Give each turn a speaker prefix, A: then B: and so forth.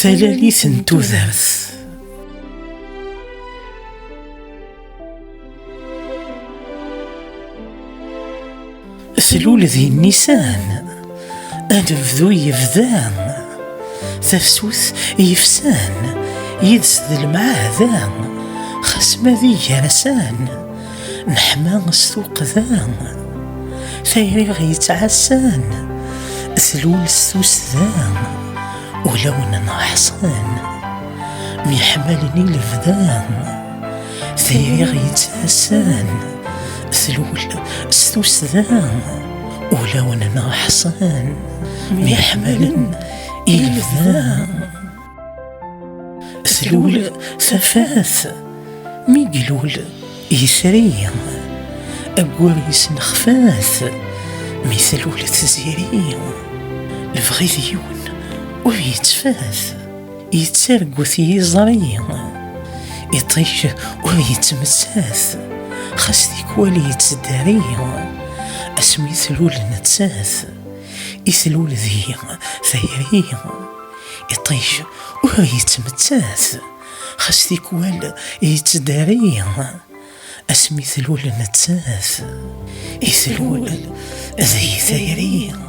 A: ثلاليث تذرث. ثلول ذي النيسان أنفذو يفذان، تفسوث يفسان يدس ذي المعاذان، خسما ذي يرسان نحما السوق ذان، ثيري غيتعسان ثلول السوس ذان، ولون نحصان ميحملني الفذان، ثيري غيتعسان ثلول السوس ذان، ولون نحصان ميحملن الفذان. ثلول ثفاث ميقلول يثري، أقواريس نخفاث مثلول تزيري، الفغيذيون ويتفاث يتسرقث يزري، يطيش ويتمساث خاصك ولي يتزداري، اسمي ثلول نتساث يثلول ذي ثيري، يطيش ويتمساث خاصك ولي يتزداري، اسمي ثلول نتساث يثلول ذي ثيري.